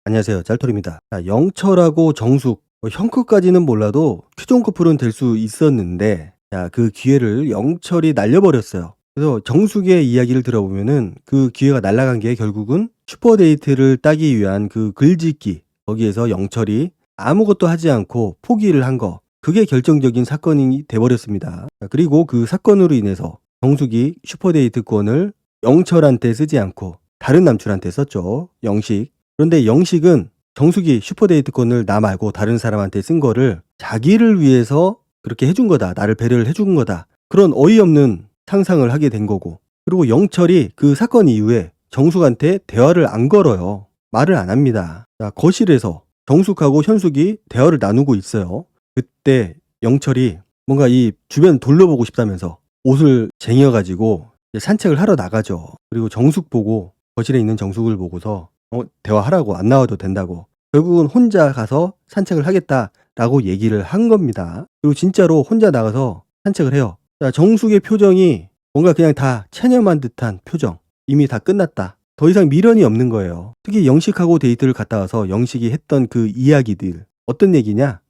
안녕하세요. 짤토리입니다. 영철하고 정숙, 형 끝까지는 몰라도 최종 커플은 될 수 있었는데, 그 기회를 영철이 날려버렸어요. 그래서 정숙의 이야기를 들어보면은 그 기회가 날아간 게 결국은 슈퍼데이트를 따기 위한 그 글짓기, 거기에서 영철이 아무것도 하지 않고 포기를 한 거, 그게 결정적인 사건이 돼버렸습니다. 그리고 그 사건으로 인해서 정숙이 슈퍼데이트권을 영철한테 쓰지 않고 다른 남출한테 썼죠. 영식. 그런데 영식은 정숙이 슈퍼데이트권을 나 말고 다른 사람한테 쓴 거를 자기를 위해서 그렇게 해준 거다. 나를 배려를 해준 거다. 그런 어이없는 상상을 하게 된 거고. 그리고 영철이 그 사건 이후에 정숙한테 대화를 안 걸어요. 말을 안 합니다. 거실에서 정숙하고 현숙이 대화를 나누고 있어요. 그때 영철이 뭔가 이 주변 둘러보고 싶다면서 옷을 쟁여가지고 산책을 하러 나가죠. 그리고 정숙 보고 거실에 있는 정숙을 보고서 대화하라고, 안 나와도 된다고. 결국은 혼자 가서 산책을 하겠다라고 얘기를 한 겁니다. 그리고 진짜로 혼자 나가서 산책을 해요. 정숙의 표정이 뭔가 그냥 다 체념한 듯한 표정. 이미 다 끝났다. 더 이상 미련이 없는 거예요. 특히 영식하고 데이트를 갔다 와서 영식이 했던 그 이야기들. 어떤 얘기냐?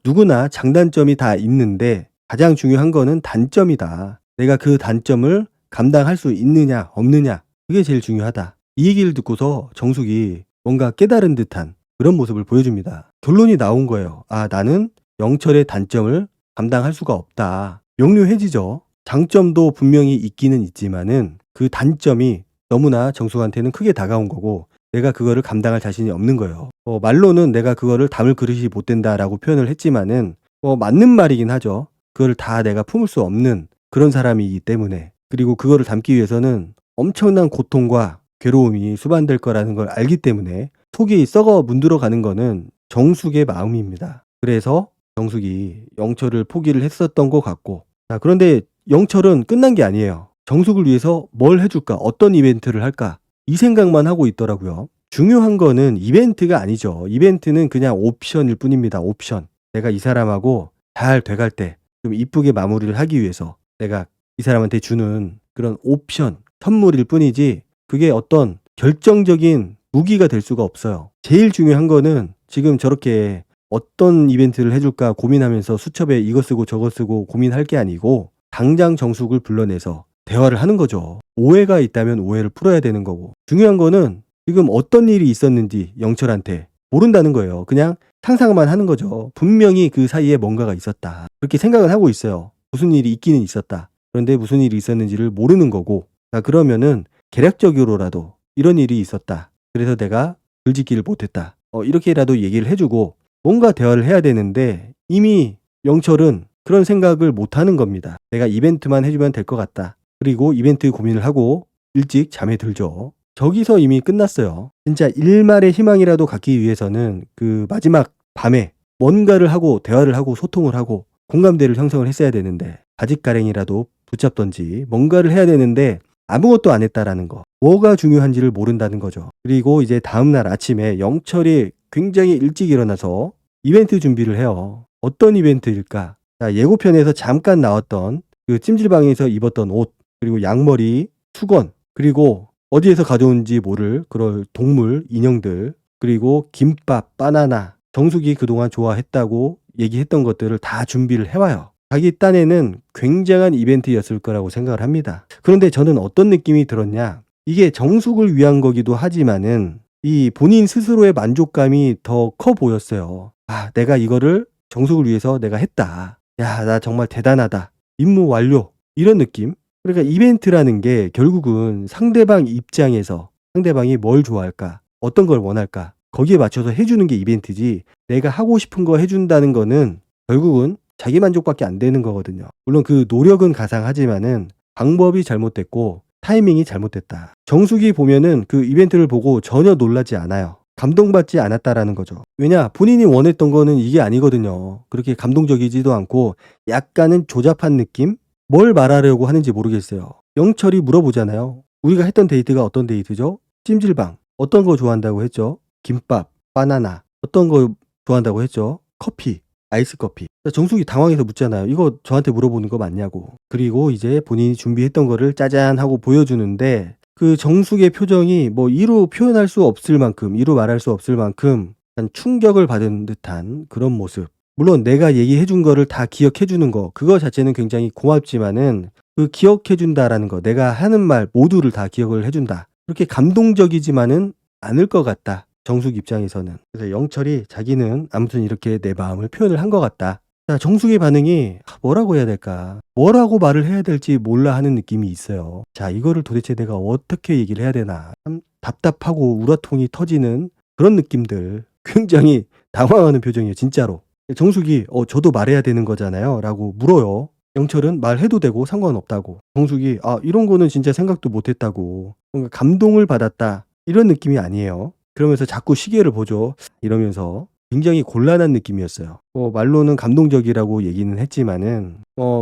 누구나 장단점이 다 있는데 가장 중요한 거는 단점이다. 내가 그 단점을 감당할 수 있느냐 없느냐, 그게 제일 중요하다. 이 얘기를 듣고서 정숙이 뭔가 깨달은 듯한 그런 모습을 보여줍니다. 결론이 나온 거예요. 나는 영철의 단점을 감당할 수가 없다. 명료해지죠. 장점도 분명히 있기는 있지만은 그 단점이 너무나 정숙한테는 크게 다가온 거고 내가 그거를 감당할 자신이 없는 거예요. 말로는 내가 그거를 담을 그릇이 못 된다라고 표현을 했지만은 맞는 말이긴 하죠. 그걸 다 내가 품을 수 없는 그런 사람이기 때문에. 그리고 그거를 담기 위해서는 엄청난 고통과 괴로움이 수반될 거라는 걸 알기 때문에 속이 썩어 문드러 가는 거는 정숙의 마음입니다. 그래서 정숙이 영철을 포기를 했었던 것 같고, 그런데 영철은 끝난 게 아니에요. 정숙을 위해서 뭘 해줄까, 어떤 이벤트를 할까, 이 생각만 하고 있더라고요. 중요한 거는 이벤트가 아니죠. 이벤트는 그냥 옵션일 뿐입니다. 옵션. 내가 이 사람하고 잘 돼갈 때 좀 이쁘게 마무리를 하기 위해서 내가 이 사람한테 주는 그런 옵션, 선물일 뿐이지 그게 어떤 결정적인 무기가 될 수가 없어요. 제일 중요한 거는 지금 저렇게 어떤 이벤트를 해줄까 고민하면서 수첩에 이거 쓰고 저거 쓰고 고민할 게 아니고 당장 정숙을 불러내서 대화를 하는 거죠. 오해가 있다면 오해를 풀어야 되는 거고, 중요한 거는 지금 어떤 일이 있었는지 영철한테 모른다는 거예요. 그냥 상상만 하는 거죠. 분명히 그 사이에 뭔가가 있었다. 그렇게 생각을 하고 있어요. 무슨 일이 있기는 있었다. 그런데 무슨 일이 있었는지를 모르는 거고, 그러면은 계략적으로라도 이런 일이 있었다. 그래서 내가 글짓기를 못했다. 이렇게라도 얘기를 해주고 뭔가 대화를 해야 되는데 이미 영철은 그런 생각을 못하는 겁니다. 내가 이벤트만 해주면 될 것 같다. 그리고 이벤트 고민을 하고 일찍 잠에 들죠. 저기서 이미 끝났어요. 진짜 일말의 희망이라도 갖기 위해서는 그 마지막 밤에 뭔가를 하고 대화를 하고 소통을 하고 공감대를 형성을 했어야 되는데 바짓가랭이라도 붙잡던지 뭔가를 해야 되는데 아무것도 안 했다라는 거. 뭐가 중요한지를 모른다는 거죠. 그리고 이제 다음날 아침에 영철이 굉장히 일찍 일어나서 이벤트 준비를 해요. 어떤 이벤트일까? 예고편에서 잠깐 나왔던 그 찜질방에서 입었던 옷, 그리고 양머리, 수건, 그리고 어디에서 가져온지 모를 그런 동물, 인형들, 그리고 김밥, 바나나, 정숙이 그동안 좋아했다고 얘기했던 것들을 다 준비를 해와요. 자기 딴에는 굉장한 이벤트였을 거라고 생각을 합니다. 그런데 저는 어떤 느낌이 들었냐? 이게 정숙을 위한 거기도 하지만은 이 본인 스스로의 만족감이 더 커 보였어요. 내가 이거를 정숙을 위해서 내가 했다. 야, 나 정말 대단하다. 임무 완료. 이런 느낌? 그러니까 이벤트라는 게 결국은 상대방 입장에서 상대방이 뭘 좋아할까? 어떤 걸 원할까? 거기에 맞춰서 해주는 게 이벤트지, 내가 하고 싶은 거 해준다는 거는 결국은 자기 만족밖에 안 되는 거거든요. 물론 그 노력은 가상하지만은 방법이 잘못됐고 타이밍이 잘못됐다. 정숙이 보면은 그 이벤트를 보고 전혀 놀라지 않아요. 감동받지 않았다라는 거죠. 왜냐? 본인이 원했던 거는 이게 아니거든요. 그렇게 감동적이지도 않고 약간은 조잡한 느낌? 뭘 말하려고 하는지 모르겠어요. 영철이 물어보잖아요. 우리가 했던 데이트가 어떤 데이트죠? 찜질방. 어떤 거 좋아한다고 했죠? 김밥, 바나나. 어떤 거 좋아한다고 했죠? 커피, 아이스 커피. 정숙이 당황해서 묻잖아요. 이거 저한테 물어보는 거 맞냐고. 그리고 이제 본인이 준비했던 거를 짜잔 하고 보여주는데 그 정숙의 표정이 뭐 이루 표현할 수 없을 만큼, 이루 말할 수 없을 만큼 약간 충격을 받은 듯한 그런 모습. 물론 내가 얘기해 준 거를 다 기억해 주는 거, 그거 자체는 굉장히 고맙지만은 그 기억해 준다라는 거, 내가 하는 말 모두를 다 기억을 해 준다. 그렇게 감동적이지만은 않을 것 같다, 정숙 입장에서는. 그래서 영철이 자기는 아무튼 이렇게 내 마음을 표현을 한 것 같다. 자, 정숙의 반응이 뭐라고 해야 될까? 뭐라고 말을 해야 될지 몰라 하는 느낌이 있어요. 자, 이거를 도대체 내가 어떻게 얘기를 해야 되나? 참 답답하고 우라통이 터지는 그런 느낌들. 굉장히 당황하는 표정이에요, 진짜로. 정숙이 저도 말해야 되는 거잖아요 라고 물어요. 영철은 말해도 되고 상관없다고. 정숙이 이런 거는 진짜 생각도 못했다고. 뭔가 감동을 받았다 이런 느낌이 아니에요. 그러면서 자꾸 시계를 보죠. 이러면서 굉장히 곤란한 느낌이었어요. 말로는 감동적이라고 얘기는 했지만은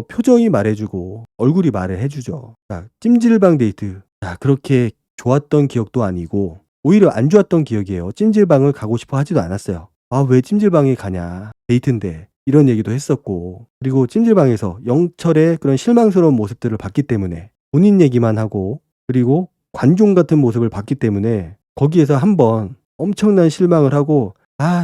표정이 말해주고 얼굴이 말을 해주죠. 자, 찜질방 데이트. 자, 그렇게 좋았던 기억도 아니고 오히려 안 좋았던 기억이에요. 찜질방을 가고 싶어 하지도 않았어요. 왜 찜질방에 가냐, 데이트인데, 이런 얘기도 했었고, 그리고 찜질방에서 영철의 그런 실망스러운 모습들을 봤기 때문에 본인 얘기만 하고, 그리고 관종 같은 모습을 봤기 때문에 거기에서 한번 엄청난 실망을 하고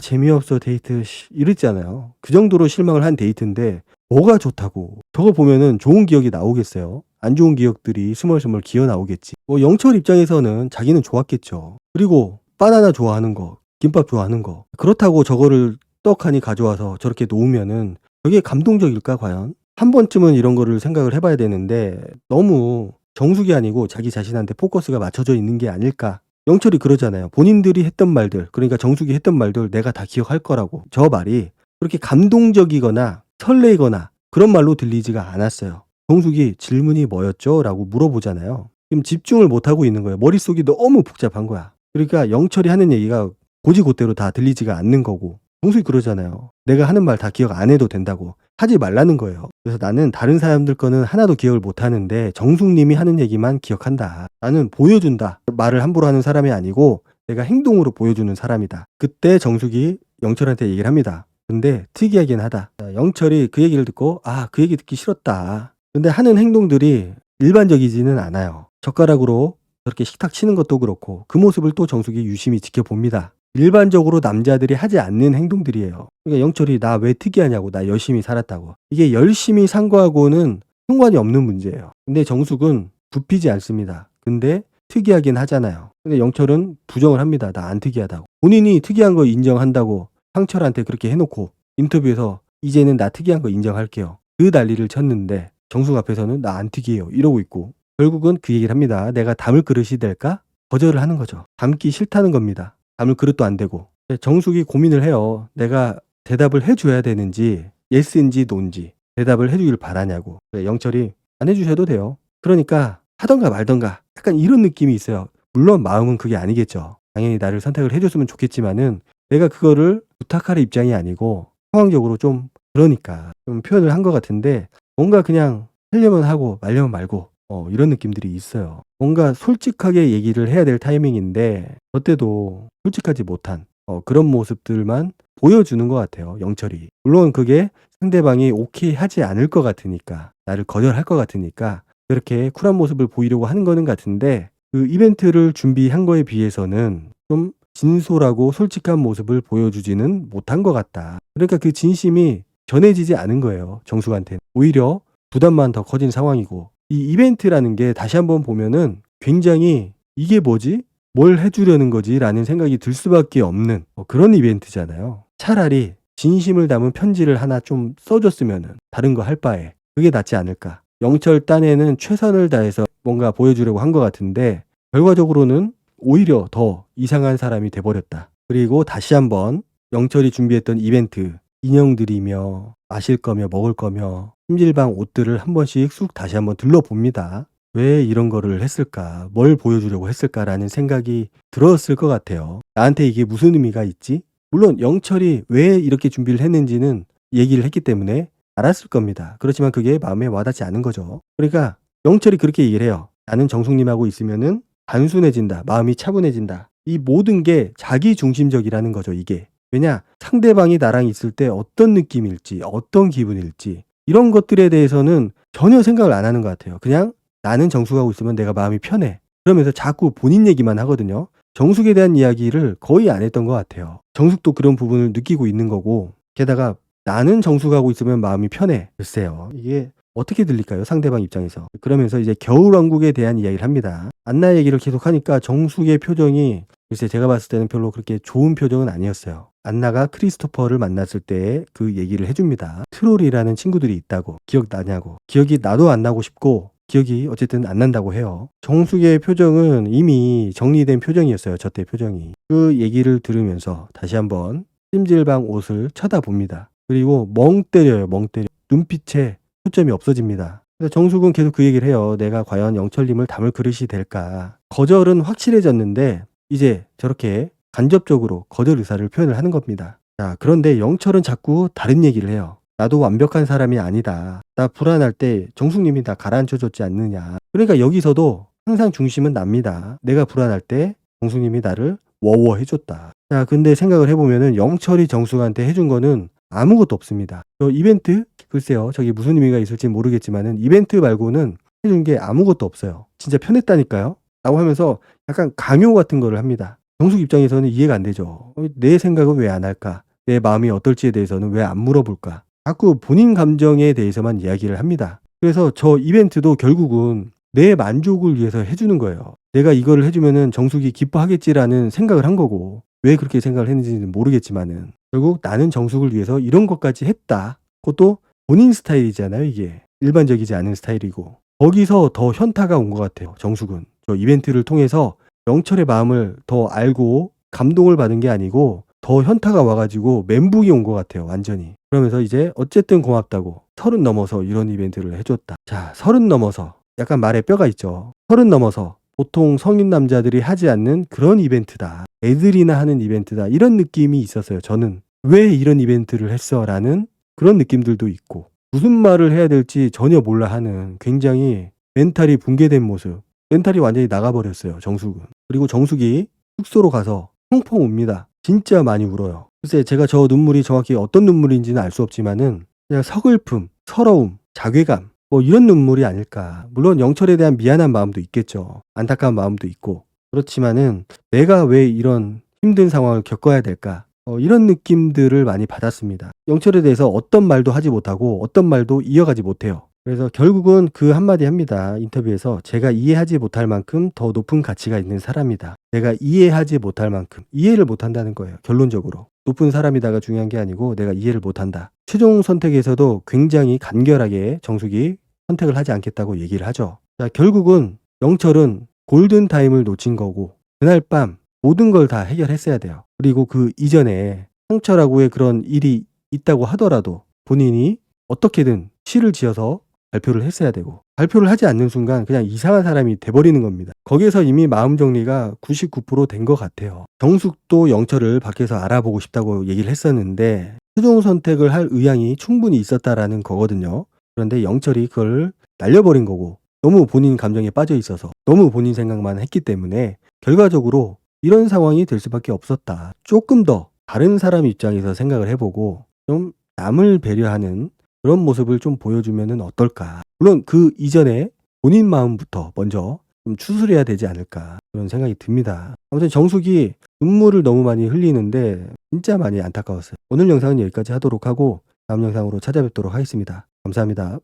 재미없어 데이트 이랬잖아요. 그 정도로 실망을 한 데이트인데 뭐가 좋다고. 저거 보면은 좋은 기억이 나오겠어요? 안 좋은 기억들이 스멀스멀 기어 나오겠지. 영철 입장에서는 자기는 좋았겠죠. 그리고 바나나 좋아하는 거, 김밥 좋아하는 거, 그렇다고 저거를 떡하니 가져와서 저렇게 놓으면은 저게 감동적일까 과연? 한 번쯤은 이런 거를 생각을 해봐야 되는데 너무 정숙이 아니고 자기 자신한테 포커스가 맞춰져 있는 게 아닐까. 영철이 그러잖아요. 본인들이 했던 말들, 그러니까 정숙이 했던 말들 내가 다 기억할 거라고. 저 말이 그렇게 감동적이거나 설레거나 그런 말로 들리지가 않았어요. 정숙이 질문이 뭐였죠? 라고 물어보잖아요. 지금 집중을 못하고 있는 거예요. 머릿속이 너무 복잡한 거야. 그러니까 영철이 하는 얘기가 고지고대로 다 들리지가 않는 거고, 정숙이 그러잖아요. 내가 하는 말 다 기억 안 해도 된다고. 하지 말라는 거예요. 그래서 나는 다른 사람들 거는 하나도 기억을 못 하는데 정숙님이 하는 얘기만 기억한다. 나는 보여준다. 말을 함부로 하는 사람이 아니고 내가 행동으로 보여주는 사람이다. 그때 정숙이 영철한테 얘기를 합니다. 근데 특이하긴 하다. 영철이 그 얘기를 듣고 그 얘기 듣기 싫었다. 근데 하는 행동들이 일반적이지는 않아요. 젓가락으로 저렇게 식탁 치는 것도 그렇고 그 모습을 또 정숙이 유심히 지켜봅니다. 일반적으로 남자들이 하지 않는 행동들이에요. 그러니까 영철이 나 왜 특이하냐고, 나 열심히 살았다고. 이게 열심히 산 거하고는 상관이 없는 문제예요. 근데 정숙은 굽히지 않습니다. 근데 특이하긴 하잖아요. 근데 영철은 부정을 합니다. 나 안 특이하다고. 본인이 특이한 거 인정한다고 상철한테 그렇게 해놓고 인터뷰에서 이제는 나 특이한 거 인정할게요, 그 난리를 쳤는데 정숙 앞에서는 나 안 특이해요 이러고 있고, 결국은 그 얘기를 합니다. 내가 담을 그릇이 될까? 거절을 하는 거죠. 담기 싫다는 겁니다. 담을 그릇도 안 되고. 정숙이 고민을 해요. 내가 대답을 해줘야 되는지 예스인지 노인지 대답을 해주길 바라냐고. 영철이 안 해주셔도 돼요. 그러니까 하던가 말던가 약간 이런 느낌이 있어요. 물론 마음은 그게 아니겠죠. 당연히 나를 선택을 해줬으면 좋겠지만은 내가 그거를 부탁할 입장이 아니고 상황적으로 좀 그러니까 좀 표현을 한 것 같은데, 뭔가 그냥 하려면 하고 말려면 말고 이런 느낌들이 있어요. 뭔가 솔직하게 얘기를 해야 될 타이밍인데 그때도 솔직하지 못한 그런 모습들만 보여주는 것 같아요, 영철이. 물론 그게 상대방이 오케이 하지 않을 것 같으니까, 나를 거절할 것 같으니까 그렇게 쿨한 모습을 보이려고 하는 거는 같은데, 그 이벤트를 준비한 거에 비해서는 좀 진솔하고 솔직한 모습을 보여주지는 못한 것 같다. 그러니까 그 진심이 전해지지 않은 거예요, 정숙한테. 오히려 부담만 더 커진 상황이고, 이 이벤트라는 게 다시 한번 보면은 굉장히 이게 뭐지? 뭘 해주려는 거지? 라는 생각이 들 수밖에 없는 그런 이벤트잖아요. 차라리 진심을 담은 편지를 하나 좀 써줬으면은 다른 거 할 바에 그게 낫지 않을까. 영철 딴에는 최선을 다해서 뭔가 보여주려고 한 것 같은데 결과적으로는 오히려 더 이상한 사람이 돼버렸다. 그리고 다시 한번 영철이 준비했던 이벤트, 인형들이며 마실 거며 먹을 거며 찜질방 옷들을 한 번씩 쑥 다시 한번 둘러봅니다. 왜 이런 거를 했을까? 뭘 보여주려고 했을까라는 생각이 들었을 것 같아요. 나한테 이게 무슨 의미가 있지? 물론 영철이 왜 이렇게 준비를 했는지는 얘기를 했기 때문에 알았을 겁니다. 그렇지만 그게 마음에 와닿지 않은 거죠. 그러니까 영철이 그렇게 얘기를 해요. 나는 정숙님하고 있으면은 단순해진다. 마음이 차분해진다. 이 모든 게 자기 중심적이라는 거죠, 이게. 왜냐? 상대방이 나랑 있을 때 어떤 느낌일지, 어떤 기분일지 이런 것들에 대해서는 전혀 생각을 안 하는 것 같아요. 그냥 나는 정숙하고 있으면 내가 마음이 편해. 그러면서 자꾸 본인 얘기만 하거든요. 정숙에 대한 이야기를 거의 안 했던 것 같아요. 정숙도 그런 부분을 느끼고 있는 거고, 게다가 나는 정숙하고 있으면 마음이 편해. 글쎄요. 이게 어떻게 들릴까요? 상대방 입장에서. 그러면서 이제 겨울왕국에 대한 이야기를 합니다. 안나 얘기를 계속 하니까 정숙의 표정이 글쎄 제가 봤을 때는 별로 그렇게 좋은 표정은 아니었어요. 안나가 크리스토퍼를 만났을 때 그 얘기를 해줍니다. 트롤이라는 친구들이 있다고. 기억나냐고. 기억이 나도 안 나고 싶고 기억이 어쨌든 안 난다고 해요. 정숙의 표정은 이미 정리된 표정이었어요. 저때 표정이. 그 얘기를 들으면서 다시 한번 찜질방 옷을 쳐다봅니다. 그리고 멍 때려요. 멍 때려. 눈빛에 초점이 없어집니다. 그래서 정숙은 계속 그 얘기를 해요. 내가 과연 영철님을 담을 그릇이 될까. 거절은 확실해졌는데 이제 저렇게 간접적으로 거절 의사를 표현을 하는 겁니다. 자, 그런데 영철은 자꾸 다른 얘기를 해요. 나도 완벽한 사람이 아니다. 나 불안할 때 정숙님이 나 가라앉혀줬지 않느냐. 그러니까 여기서도 항상 중심은 납니다. 내가 불안할 때 정숙님이 나를 워워해줬다. 자, 근데 생각을 해보면은 영철이 정숙한테 해준 거는 아무것도 없습니다. 저 이벤트? 글쎄요. 저기 무슨 의미가 있을지 모르겠지만은 이벤트 말고는 해준 게 아무것도 없어요. 진짜 편했다니까요. 라고 하면서 약간 강요 같은 거를 합니다. 정숙 입장에서는 이해가 안 되죠. 내 생각은 왜 안 할까? 내 마음이 어떨지에 대해서는 왜 안 물어볼까? 자꾸 본인 감정에 대해서만 이야기를 합니다. 그래서 저 이벤트도 결국은 내 만족을 위해서 해주는 거예요. 내가 이거를 해주면은 정숙이 기뻐하겠지라는 생각을 한 거고, 왜 그렇게 생각을 했는지는 모르겠지만은 결국 나는 정숙을 위해서 이런 것까지 했다. 그것도 본인 스타일이잖아요. 이게 일반적이지 않은 스타일이고, 거기서 더 현타가 온 것 같아요. 정숙은 저 이벤트를 통해서 영철의 마음을 더 알고 감동을 받은 게 아니고 더 현타가 와가지고 멘붕이 온 것 같아요. 완전히. 그러면서 이제 어쨌든 고맙다고 30 넘어서 이런 이벤트를 해줬다. 자, 30 넘어서 약간 말에 뼈가 있죠. 30 넘어서 보통 성인 남자들이 하지 않는 그런 이벤트다. 애들이나 하는 이벤트다. 이런 느낌이 있었어요. 저는 왜 이런 이벤트를 했어? 라는 그런 느낌들도 있고, 무슨 말을 해야 될지 전혀 몰라 하는 굉장히 멘탈이 붕괴된 모습. 멘탈이 완전히 나가버렸어요. 정숙은. 그리고 정숙이 숙소로 가서 펑펑 웁니다. 진짜 많이 울어요. 글쎄 제가 저 눈물이 정확히 어떤 눈물인지는 알 수 없지만은 그냥 서글픔, 서러움, 자괴감 뭐 이런 눈물이 아닐까. 물론 영철에 대한 미안한 마음도 있겠죠. 안타까운 마음도 있고. 그렇지만은 내가 왜 이런 힘든 상황을 겪어야 될까? 이런 느낌들을 많이 받았습니다. 영철에 대해서 어떤 말도 하지 못하고 어떤 말도 이어가지 못해요. 그래서 결국은 그 한마디 합니다. 인터뷰에서 제가 이해하지 못할 만큼 더 높은 가치가 있는 사람이다. 내가 이해하지 못할 만큼 이해를 못한다는 거예요. 결론적으로. 높은 사람이다가 중요한 게 아니고 내가 이해를 못한다. 최종 선택에서도 굉장히 간결하게 정숙이 선택을 하지 않겠다고 얘기를 하죠. 자, 결국은 영철은 골든타임을 놓친 거고 그날 밤 모든 걸 다 해결했어야 돼요. 그리고 그 이전에 상처라고의 그런 일이 있다고 하더라도 본인이 어떻게든 시를 지어서 발표를 했어야 되고, 발표를 하지 않는 순간 그냥 이상한 사람이 돼버리는 겁니다. 거기에서 이미 마음 정리가 99% 된 것 같아요. 정숙도 영철을 밖에서 알아보고 싶다고 얘기를 했었는데 최종 선택을 할 의향이 충분히 있었다라는 거거든요. 그런데 영철이 그걸 날려버린 거고, 너무 본인 감정에 빠져 있어서 너무 본인 생각만 했기 때문에 결과적으로 이런 상황이 될 수밖에 없었다. 조금 더 다른 사람 입장에서 생각을 해보고 좀 남을 배려하는 그런 모습을 좀 보여주면 어떨까. 물론 그 이전에 본인 마음부터 먼저 좀 추스려야 되지 않을까 그런 생각이 듭니다. 아무튼 정숙이 눈물을 너무 많이 흘리는데 진짜 많이 안타까웠어요. 오늘 영상은 여기까지 하도록 하고 다음 영상으로 찾아뵙도록 하겠습니다. 감사합니다.